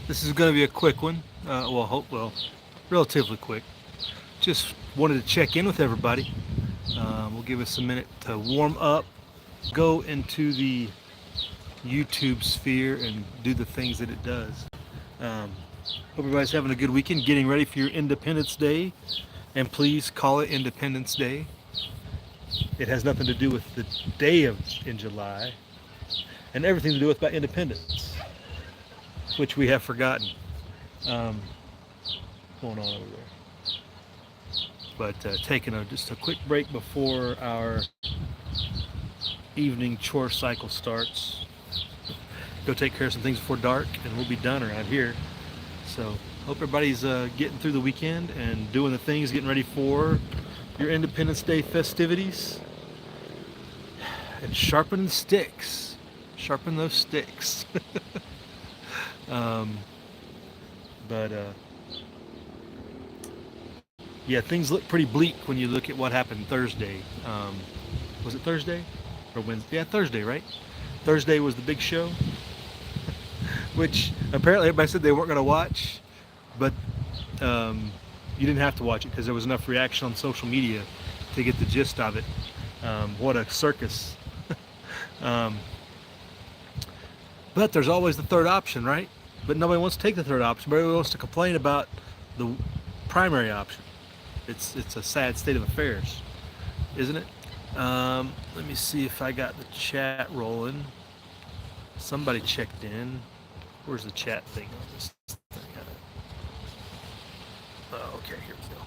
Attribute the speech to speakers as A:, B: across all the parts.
A: This is going to be a quick one. Relatively quick. Just wanted to check in with everybody. We'll give us a minute to warm up, go into the YouTube sphere, and do the things that it does. Um, Hope everybody's having a good weekend, getting ready for your Independence Day. And please call it Independence Day. It has nothing to do with the day of in July, and everything to do with about independence, which we have forgotten. Um, Going on over there. But taking just a quick break before our evening chore cycle starts. Go take care of some things before dark, and we'll be done around here. So hope everybody's getting through the weekend and doing the things, getting ready for your Independence Day festivities, and sharpen the sticks. Sharpen those sticks. um, but yeah, things look pretty bleak when you look at what happened Thursday. Was it Thursday or Wednesday? Yeah, Thursday, right? Thursday was the big show, which apparently everybody said they weren't going to watch, but um, you didn't have to watch it because there was enough reaction on social media to get the gist of it. What a circus. um, but there's always the third option, right? But nobody wants to take the third option. Everybody wants to complain about the primary option. It's a sad state of affairs, isn't it? Let me see if I got the chat rolling. Somebody checked in. Where's the chat thing on this thing? Oh, okay, here we go.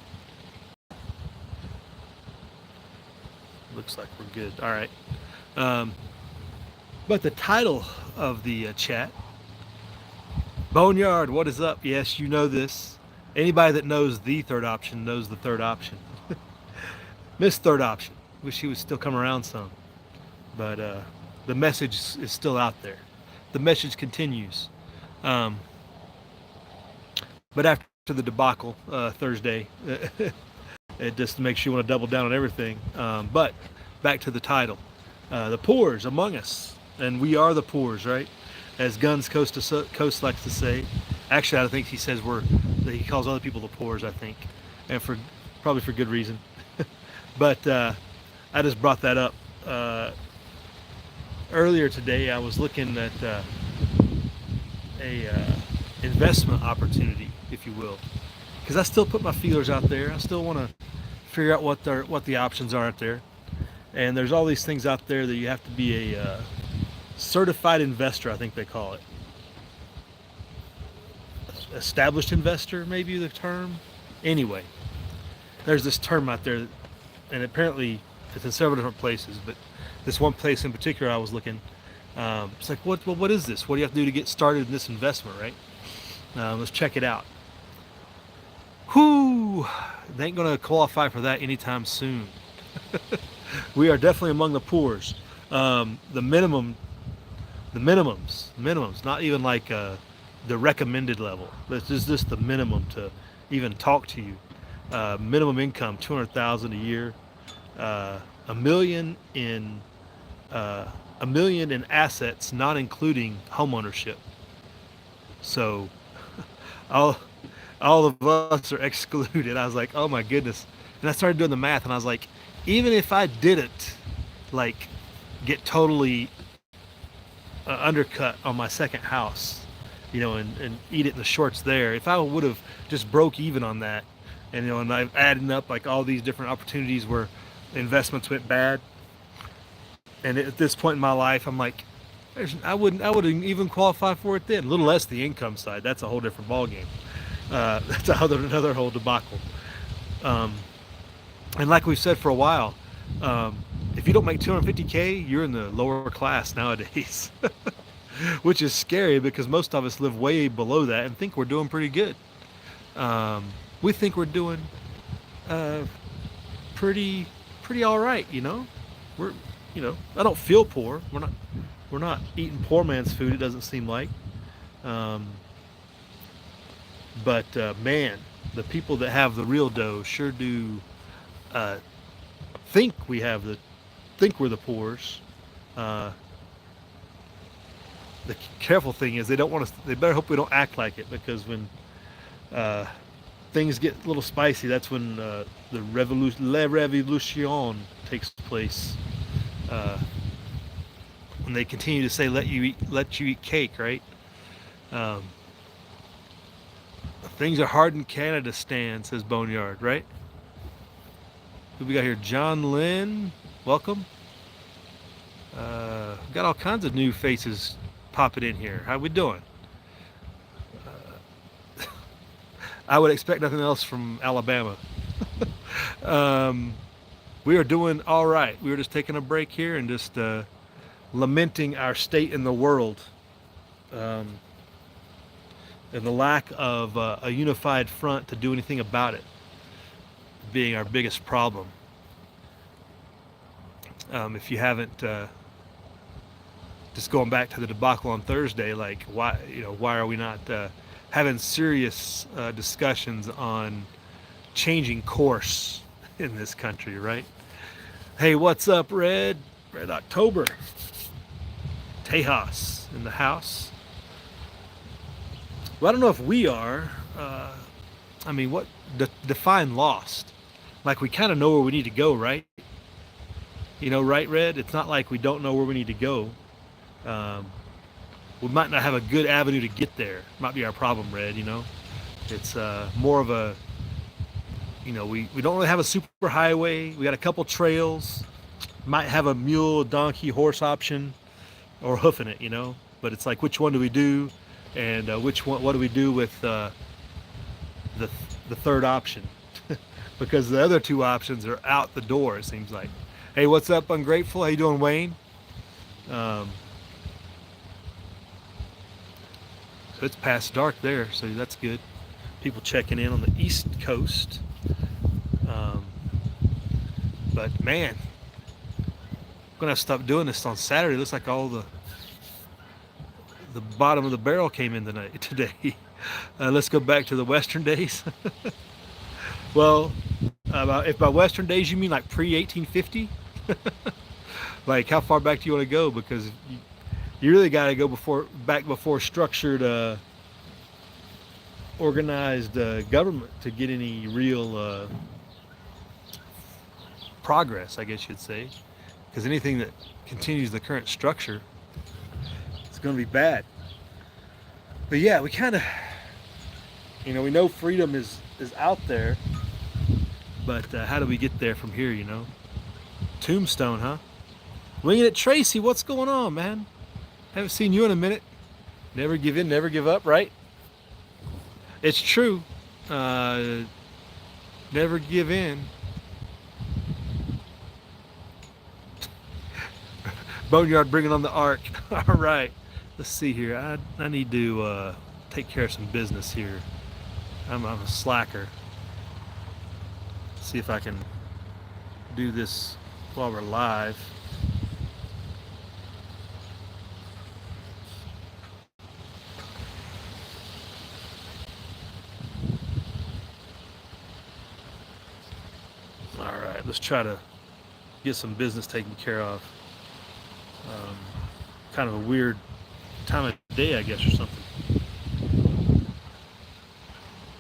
A: Looks like we're good. All right. Um, but the title of the chat, Boneyard, what is up? Yes, you know this. Anybody that knows the third option knows the third option. Miss third option. Wish he would still come around some. But the message is still out there. The message continues. Um, but after the debacle Thursday, it just makes you want to double down on everything. But back to the title. The poors among us. And we are the poors, right? As Guns Coast to Coast likes to say. Actually, I think he says he calls other people the poors, I think. And probably for good reason. But I just brought that up. Earlier today, I was looking at a investment opportunity, if you will, because I still put my feelers out there. I still want to figure out what the options are out there. And there's all these things out there that you have to be a certified investor, I think they call it. Established investor, maybe the term. Anyway, there's this term out there, and apparently it's in several different places, but this one place in particular I was looking, it's like, what is this? What do you have to do to get started in this investment, right? Let's check it out. Whoo! They ain't going to qualify for that anytime soon. We are definitely among the poors. The minimums, not even like the recommended level. This is just the minimum to even talk to you. Minimum income, 200,000 a year, a million in assets, not including homeownership. So all all of us are excluded. I was like, oh my goodness. And I started doing the math, and I was like, even if I didn't like get totally undercut on my second house, and eat it in the shorts there, if I would have just broke even on that, and I've added up like all these different opportunities where investments went bad, and at this point in my life, I'm like, I wouldn't even qualify for it then. A little less the income side. That's a whole different ballgame. That's another whole debacle. Um, and like we've said for a while, if you don't make 250K, you're in the lower class nowadays, which is scary because most of us live way below that and think we're doing pretty good. We think we're doing uh, pretty pretty all right. We're I don't feel poor. We're not eating poor man's food. It doesn't seem like. Um, but man, the people that have the real dough sure do uh, think we have the think we're the poors. Uh, the careful thing is they don't want us. They better hope we don't act like it, because when uh, things get a little spicy, that's when the revolution takes place. Uh, when they continue to say let you eat cake, right? Um, things are hard in Canada, Stan, says Boneyard, right? Who we got here? John Lynn, welcome. Got all kinds of new faces popping in here. How we doing? I would expect nothing else from Alabama. um, we are doing all right. We were just taking a break here and just lamenting our state in the world, um, and the lack of a unified front to do anything about it being our biggest problem. If you haven't, just going back to the debacle on Thursday, like why are we not having serious discussions on changing course in this country, right? Hey, what's up, Red October? Tejas in the house. Well, I don't know if we are. I mean, what define lost? Like, we kind of know where we need to go, right? Right, Red? It's not like we don't know where we need to go. Um, we might not have a good avenue to get there. Might be our problem, Red. It's more of a, we don't really have a super highway. We got a couple trails. Might have a mule, donkey, horse option, or hoofing it, But it's like, which one do we do, and what do we do with the third option? Because the other two options are out the door, it seems like. Hey, what's up, Ungrateful? How you doing, Wayne? So it's past dark there, so that's good. People checking in on the East Coast. But man, I'm gonna have to stop doing this on Saturday. It looks like all the bottom of the barrel came in today. Let's go back to the Western days. Well, if by Western days you mean like pre-1850, like how far back do you want to go? Because you really got to go back before structured, organized government to get any real progress, I guess you'd say. Because anything that continues the current structure, it's going to be bad. But yeah, we kind of, we know freedom is out there, but how do we get there from here? Tombstone, huh? Winging it, Tracy. What's going on, man? Haven't seen you in a minute. Never give in, never give up, right? It's true. Never give in. Boneyard bringing on the arc. All right. Let's see here. I need to take care of some business here. I'm a slacker. See if I can do this while we're live. All right, let's try to get some business taken care of. Kind of a weird time of day, I guess, or something.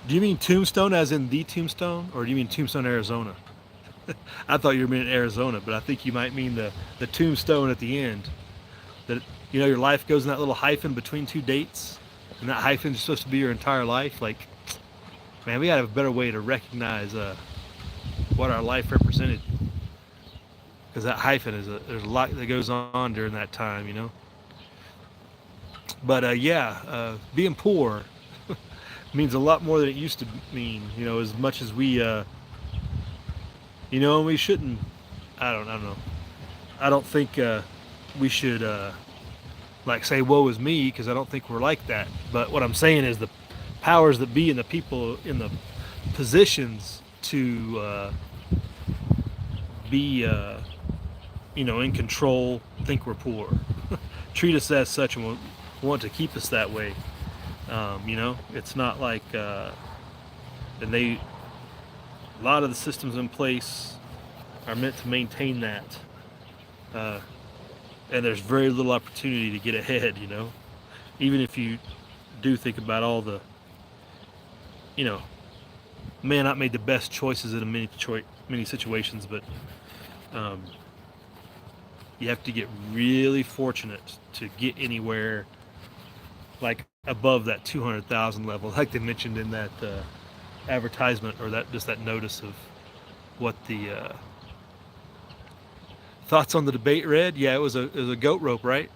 A: Do you mean Tombstone as in the Tombstone, or do you mean Tombstone, Arizona? I thought you were meaning Arizona, but I think you might mean the tombstone at the end. That your life goes in that little hyphen between two dates, and that hyphen is supposed to be your entire life. Like, man, we gotta have a better way to recognize what our life represented, because that hyphen there's a lot that goes on during that time. But being poor means a lot more than it used to mean. As much as we we shouldn't. I don't know. I don't think we should like say woe is me, because I don't think we're like that. But what I'm saying is the powers that be and the people in the positions to be in control think we're poor. Treat us as such and want to keep us that way. It's not like and a lot of the systems in place are meant to maintain that, and there's very little opportunity to get ahead. even if you do think about all the, you know, may not made the best choices in many situations, but um, you have to get really fortunate to get anywhere like above that 200,000 level, like they mentioned in that advertisement, or that just that notice of what the thoughts on the debate read. Yeah, it was a goat rope, right?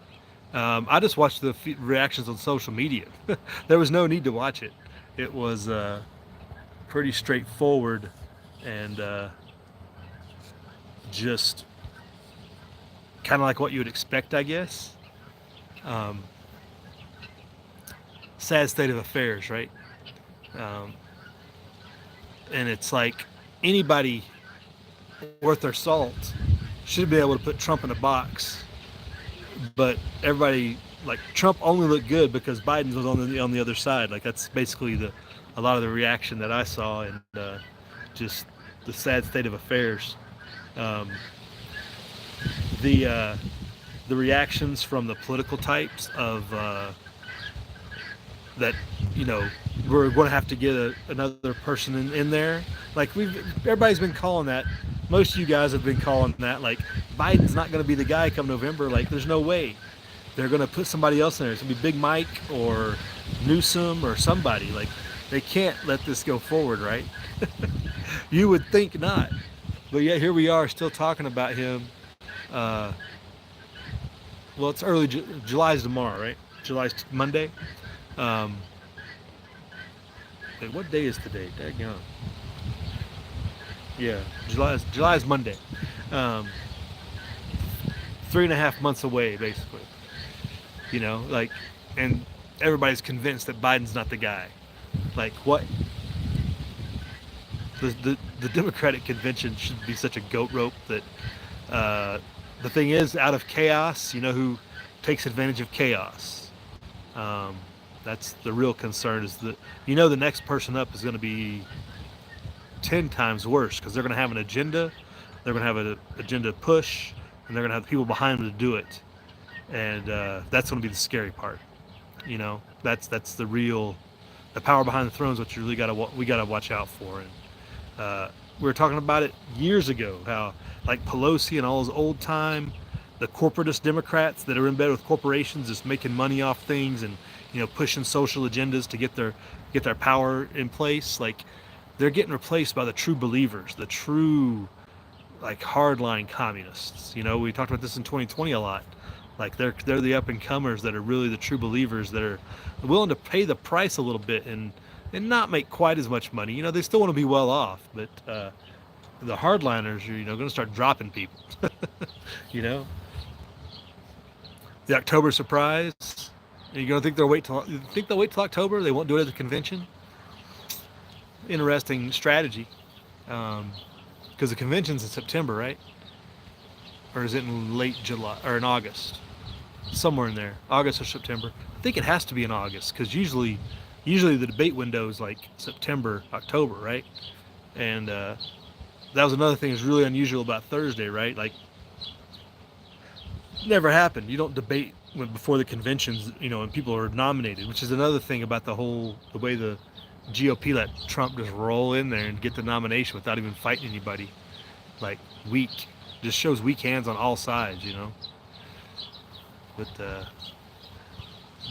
A: I just watched the reactions on social media. There was no need to watch it. It was pretty straightforward and just kind of like what you would expect, I guess. Um, Sad state of affairs, right? Um, and it's like anybody worth their salt should be able to put Trump in a box, but everybody like Trump only looked good because Biden was on the other side. Like that's basically the a lot of the reaction that I saw, and just the sad state of affairs. Um, the uh, the reactions from the political types of that, you know, we're going to have to get another person in there. Like everybody's been calling that. Most of you guys have been calling that. Like Biden's not going to be the guy come November. Like there's no way they're going to put somebody else in there. It's going to be Big Mike or Newsom or somebody. Like they can't let this go forward, right? You would think not, but yet here we are still talking about him. Uh, well, it's early. July's tomorrow, right? July's Monday. Um, Wait, what day is today? Daggone. Yeah, July's Monday. Um, 3.5 months away, basically. You know, like, and everybody's convinced that Biden's not the guy. Like, what? The Democratic convention should be such a goat rope that the thing is, out of chaos, you know who takes advantage of chaos? Um, that's the real concern. Is that the next person up is going to be 10 times worse because they're going to have an agenda, they're going to have an agenda push, and they're going to have the people behind them to do it. And that's going to be the scary part. That's the power behind the throne is what you really we got to watch out for. And we were talking about it years ago, how like Pelosi and all those old time, the corporatist Democrats that are in bed with corporations, just making money off things and pushing social agendas to get their power in place. Like they're getting replaced by the true believers, the true like hardline communists. We talked about this in 2020 a lot. Like they're the up and comers that are really the true believers that are willing to pay the price a little bit and not make quite as much money. They still want to be well off, but the hardliners are going to start dropping people. you know, the October surprise. You're going to think they'll wait till October? They won't do it at the convention. Interesting strategy, because the convention's in September, right? Or is it in late July or in August? Somewhere in there, August or September. I think it has to be in August because usually the debate window is like September, October, right? And that was another thing that's really unusual about Thursday, right? Like, never happened. You don't debate before the conventions, and people are nominated, which is another thing about the way the GOP let Trump just roll in there and get the nomination without even fighting anybody. Like, weak. Just shows weak hands on all sides. With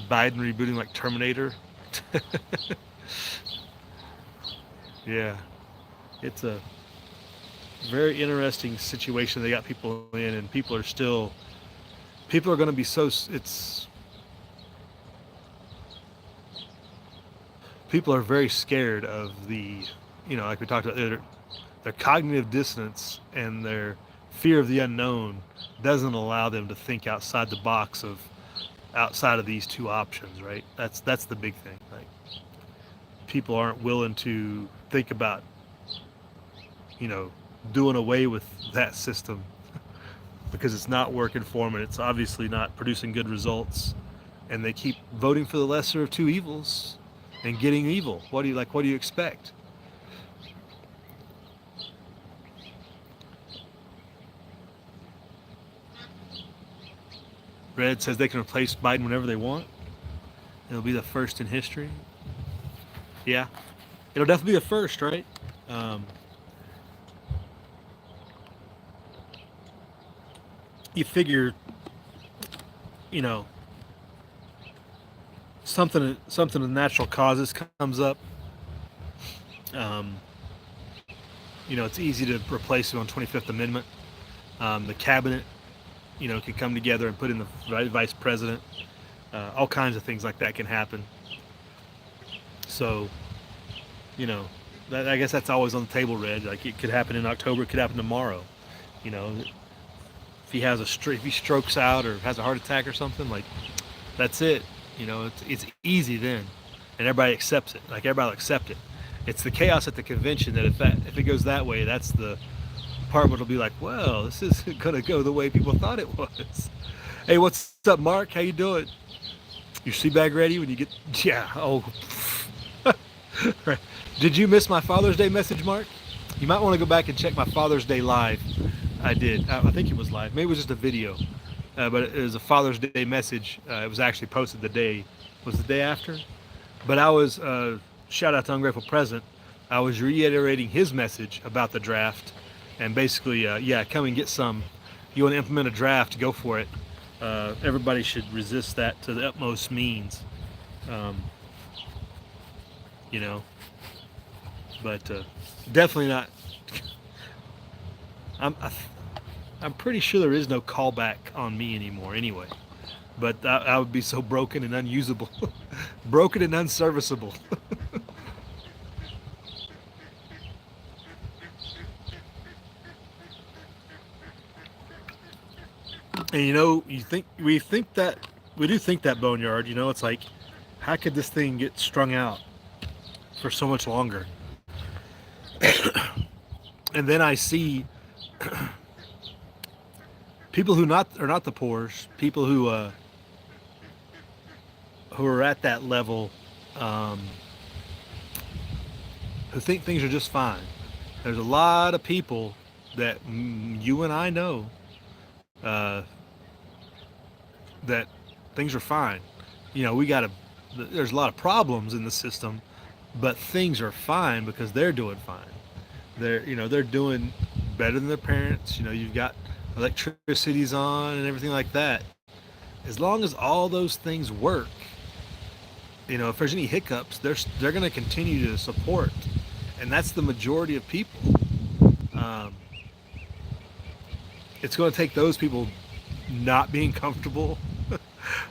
A: Biden rebooting like Terminator. Yeah. It's a very interesting situation they got people in, and people are going to be people are very scared of like we talked about, their cognitive dissonance and their fear of the unknown doesn't allow them to think outside the box outside of these two options, right? That's the big thing. Like, people aren't willing to think about, doing away with that system because it's not working for them and it's obviously not producing good results, and they keep voting for the lesser of two evils and getting evil. What do you expect? Red says they can replace Biden whenever they want. It'll be the first in history. Yeah, it'll definitely be a first, right? Um, you figure, you know, something of natural causes comes up. Um, it's easy to replace it on 25th Amendment. The cabinet, can come together and put in the vice president. All kinds of things like that can happen. So, you know, I guess that's always on the table, Red. Like it could happen in October, it could happen tomorrow. You know, if if he strokes out or has a heart attack or something, like that's it. It's easy then, and everybody accepts it. Like everybody will accept it. It's the chaos at the convention that if it goes that way, that's the part where it'll be like, well, this isn't gonna go the way people thought it was. Hey, what's up, Mark? How you doing? Your sea bag ready when you get? Yeah. Oh. Did you miss my Father's Day message, Mark? You might want to go back and check my Father's Day live. I did. I think it was live. Maybe it was just a video, but it was a Father's Day message. It was actually posted the day after. But I was shout out to Ungrateful President. I was reiterating his message about the draft, and basically, come and get some. You want to implement a draft? Go for it. Everybody should resist that to the utmost means. Um, you know, but definitely not. I'm I'm pretty sure there is no callback on me anymore. Anyway, but I would be so broken and unusable, broken and unserviceable. And we do think that Boneyard. It's like, how could this thing get strung out for so much longer? And then I see people are not the poors, people who are at that level, um, who think things are just fine. There's a lot of people that you and I know uh, that things are fine. There's a lot of problems in the system, but things are fine because they're doing fine. They're doing better than their parents. You've got electricity's on and everything like that. As long as all those things work, if there's any hiccups, they're going to continue to support, and that's the majority of people. Um, it's going to take those people not being comfortable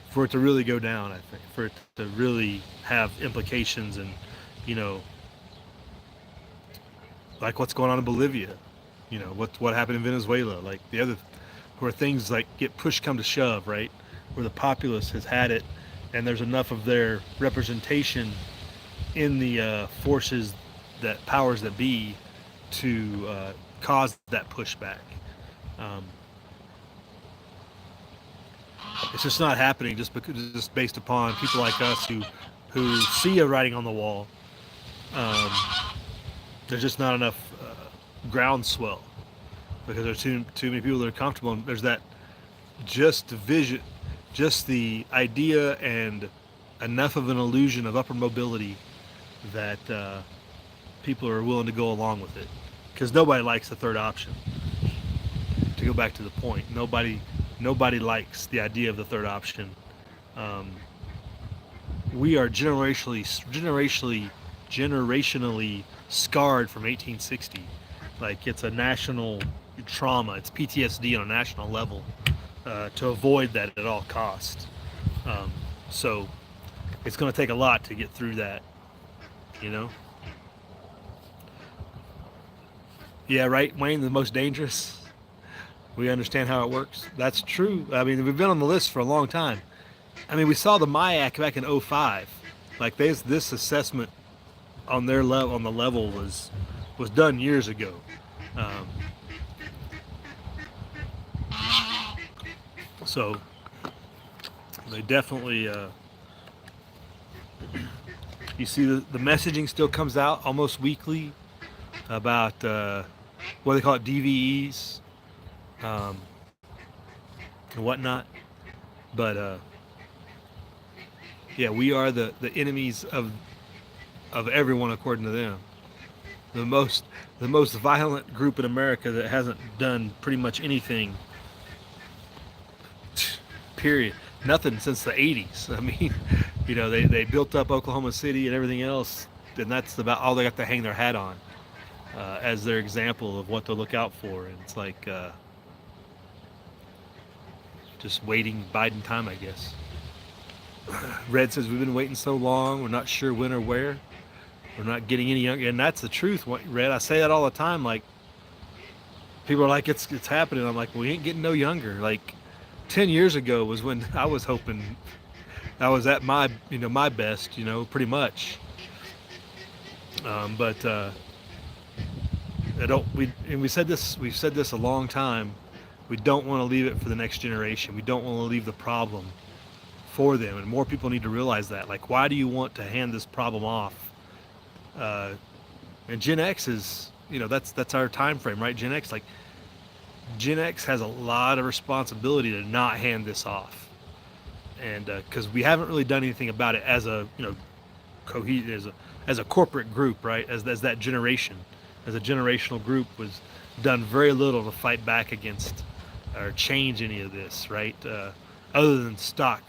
A: for it to really go down. I think for it to really have implications, and you know, like what's going on in Bolivia, what happened in Venezuela, like the other, where things like get push come to shove, right, where the populace has had it, and there's enough of their representation in the powers that be, to cause that pushback. Um, it's just not happening just based upon people like us who see a writing on the wall. Um, there's just not enough groundswell because there's too many people that are comfortable. And there's that just vision, just the idea, and enough of an illusion of upper mobility that people are willing to go along with it, because nobody likes the third option. To go back to the point, nobody likes the idea of the third option. Um, we are generationally scarred from 1860. Like, it's a national trauma. It's PTSD on a national level, to avoid that at all costs. So it's going to take a lot to get through that, you know? Yeah, right, Wayne, the most dangerous. We understand how it works. That's true. I mean, we've been on the list for a long time. I mean, we saw the MIAC back in '05. Like, this assessment on their level, on the level, was done years ago. Um, so they definitely, you see the messaging still comes out almost weekly about what they call it, DVEs, and whatnot. But Yeah, we are the enemies of everyone according to them. The most the most violent group in America that hasn't done pretty much anything. Period. Nothing since the '80s. I mean, they built up Oklahoma City and everything else, and that's about all they got to hang their hat on as their example of what to look out for. And it's like just waiting, biding time, I guess. Red says we've been waiting so long, we're not sure when or where. We're not getting any younger, and that's the truth. Red, I say that all the time. Like people are like, it's happening. I'm like, we ain't getting no younger. Like 10 years ago was when I was hoping I was at my best, pretty much. But I don't. We've said this a long time. We don't want to leave it for the next generation. We don't want to leave the problem for them, and more people need to realize that. Like, why do you want to hand this problem off? And Gen X is, that's our time frame, right? Gen X, like Gen X has a lot of responsibility to not hand this off, and because we haven't really done anything about it as a, as a corporate group, right? As that generation, as a generational group, was done very little to fight back against or change any of this, right? Other than stock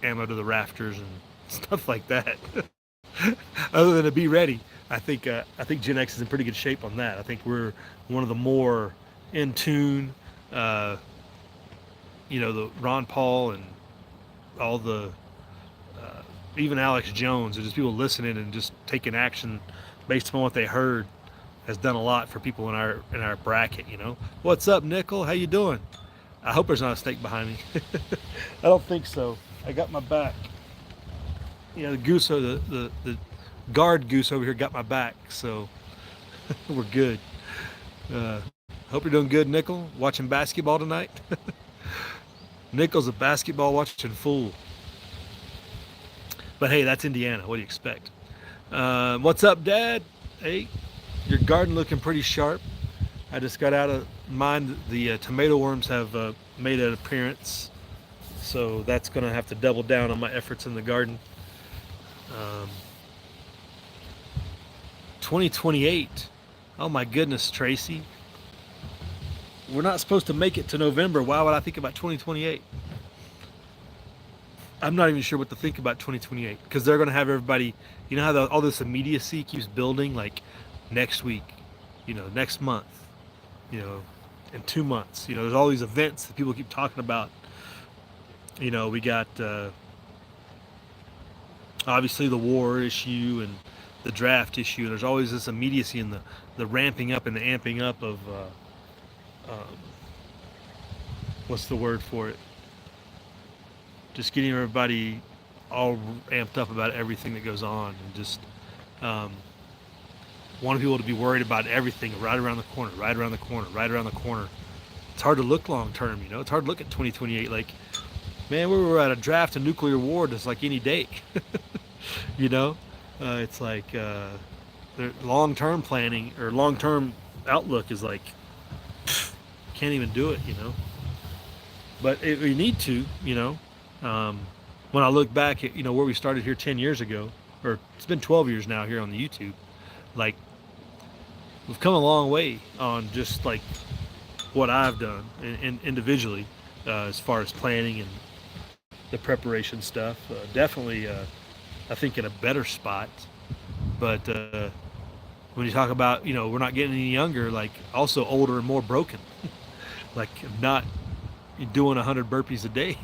A: ammo to the rafters and stuff like that. Other than to be ready, I think Gen X is in pretty good shape on that. I think we're one of the more in tune. Uh, the Ron Paul and all the even Alex Jones, or just people listening and just taking action based upon what they heard, has done a lot for people in our bracket. What's up, Nickel? How you doing? I hope there's not a snake behind me. I don't think so. I got my back. The goose, the guard goose over here got my back, so we're good. Hope you're doing good, Nickel. Watching basketball tonight. Nickel's a basketball watching fool. But hey, that's Indiana. What do you expect? What's up, Dad? Hey, your garden looking pretty sharp. I just got out of mine. The tomato worms have made an appearance, so that's going to have to double down on my efforts in the garden. 2028. Oh my goodness, Tracy. We're not supposed to make it to November. Why would I think about 2028? I'm not even sure what to think about 2028, because they're going to have everybody. You know how all this immediacy keeps building, like next week, next month, in 2 months. There's all these events that people keep talking about. We got obviously the war issue and the draft issue. And there's always this immediacy and the ramping up and the amping up of um, what's the word for it? Just getting everybody all amped up about everything that goes on, and just um, wanting people to be worried about everything right around the corner, right around the corner, right around the corner. It's hard to look long term, It's hard to look at 2028. Like, man, we were at a draft, a nuclear war, just like any day. It's like long term planning or long term outlook is like, can't even do it, But we need to, when I look back at, where we started here 10 years ago, or it's been 12 years now here on the YouTube, like, we've come a long way on just like what I've done and individually, as far as planning and the preparation stuff. Definitely, I think in a better spot. But when you talk about, we're not getting any younger, like also older and more broken, like not doing 100 burpees a day.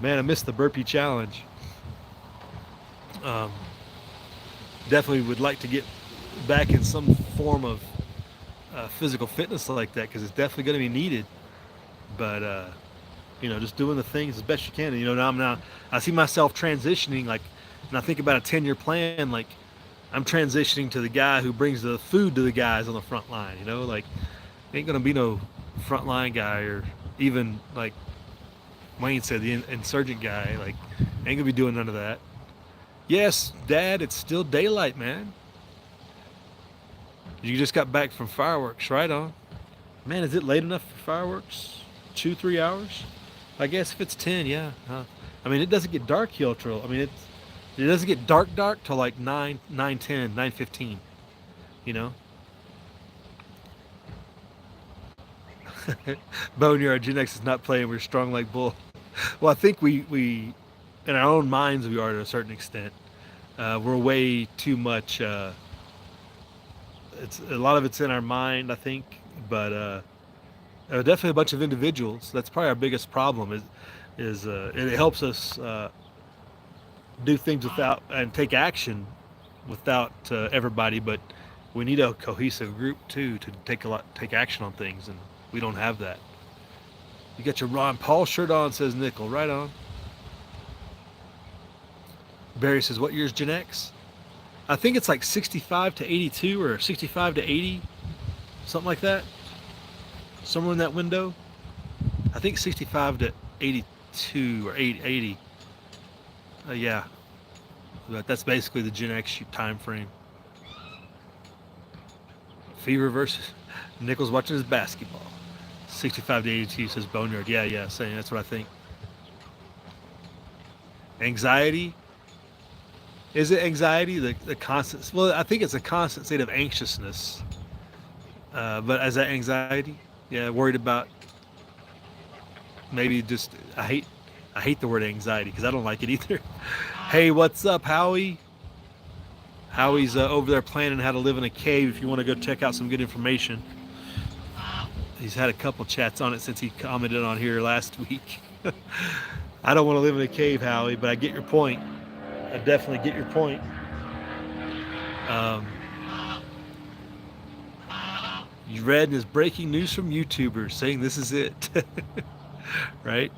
A: Man, I missed the burpee challenge. Um, Definitely would like to get back in some form of physical fitness like that, because it's definitely going to be needed. But just doing the things as best you can. Now I see myself transitioning, like, and I think about a 10-year plan. Like, I'm transitioning to the guy who brings the food to the guys on the front line. Like, ain't going to be no front line guy, or even like Wayne said, the insurgent guy. Like, ain't going to be doing none of that. Yes, Dad, it's still daylight, man. You just got back from fireworks, right on. Man, is it late enough for fireworks? 2-3 hours? I guess if it's 10, yeah. Huh? I mean, it doesn't get dark here till, I mean, it doesn't get dark till like 9:10, 9:15, you know? Boneyard, Gen X is not playing, we're strong like bull. Well, I think we in our own minds, we are to a certain extent. We're way too much, it's a lot of it's in our mind, I think, but definitely a bunch of individuals. That's probably our biggest problem is it helps us do things without and take action without everybody, but we need a cohesive group too to take action on things, and we don't have that. You got your Ron Paul shirt on, says Nickel. Right on. Barry says, what year's Gen X? I think it's like 65 to 82 or 65 to 80, something like that. Somewhere in that window. I think 65 to 82 or 80. Yeah, but that's basically the Gen X time frame. Fever versus Nichols watching his basketball. 65 to 82 says Boneyard. Yeah, saying that's what I think. Anxiety. Is it anxiety? The constant. Well, I think it's a constant state of anxiousness. But is that anxiety? Yeah, worried about maybe just I hate the word anxiety because I don't like it either. Hey, what's up, Howie? Howie's over there planning how to live in a cave. If you want to go check out some good information, he's had a couple chats on it since he commented on here last week. I don't want to live in a cave, Howie, but I get your point. I definitely get your point. You read his breaking news from YouTubers saying this is it, right?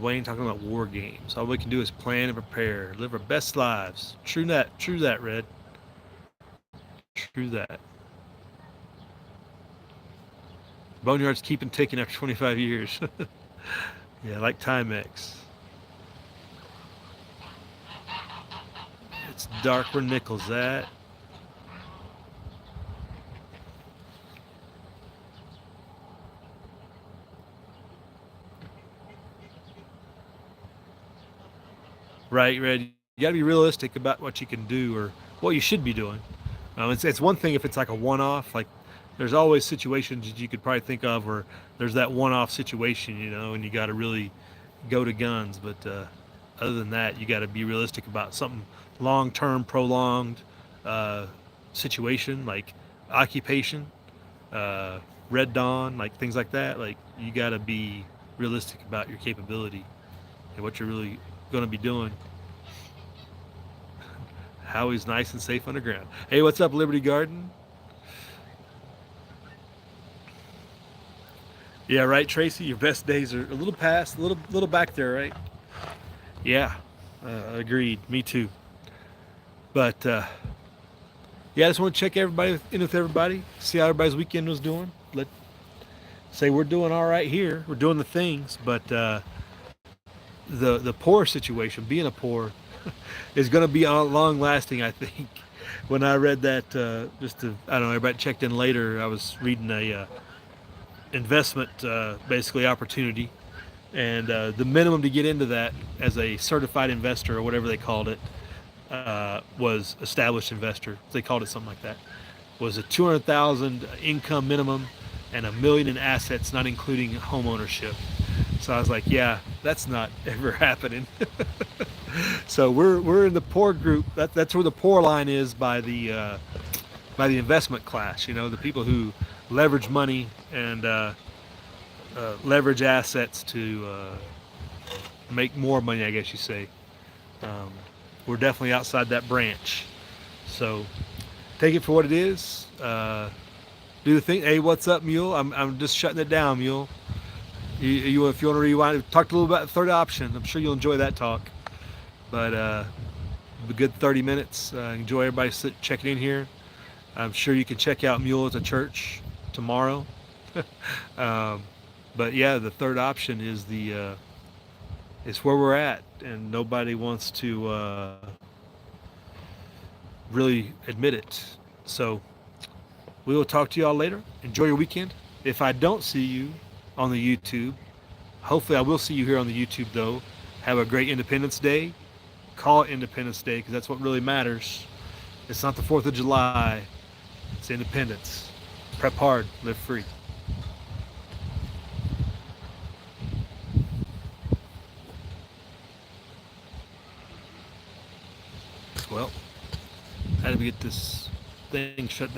A: Wayne talking about war games. All we can do is plan and prepare, live our best lives. True that, Red. True that. Boneyard's keeping ticking after 25 years. Yeah, like Timex. It's dark where Nichols at. Right, Red. You got to be realistic about what you can do or what you should be doing. It's one thing if it's like a one-off. Like there's always situations that you could probably think of where there's that one-off situation, and you got to really go to guns. But other than that, you got to be realistic about something long-term, prolonged situation like occupation, Red Dawn, like things like that. Like you got to be realistic about your capability and what you're really going to be doing. Howie's nice and safe underground. Hey, what's up, Liberty Garden? Yeah, right, Tracy. Your best days are a little past, a little back there, right? Yeah, agreed. Me too. But yeah, I just want to check everybody in with everybody, see how everybody's weekend was doing. Say we're doing all right here. We're doing the things, but the poor situation, being a poor, is going to be long lasting. I think. When I read that, I don't know, everybody checked in later. I was reading a investment basically opportunity, and the minimum to get into that as a certified investor or whatever they called it was established investor. They called it something like that. Was a 200,000 income minimum and $1 million in assets, not including home ownership. So I was like, yeah, that's not ever happening. So we're in the poor group. That's where the poor line is by the investment class. The people who leverage money and leverage assets to make more money, I guess you say. We're definitely outside that branch. So take it for what it is. Do the thing. Hey, what's up, Mule? I'm just shutting it down, Mule. You if you want to rewind, talk a little about the third option. I'm sure you'll enjoy that talk. But a good 30 minutes. Enjoy everybody checking in here. I'm sure you can check out Mule at the church tomorrow. But yeah, the third option is it's where we're at, and nobody wants to really admit it. So We will talk to y'all later. Enjoy your weekend. If I don't see you on the YouTube, hopefully I will see you here on the YouTube though. Have a great Independence Day. Call it Independence Day because that's what really matters. It's not the 4th of July. It's independence. Prep hard, live free. Well, how do we get this thing shut down?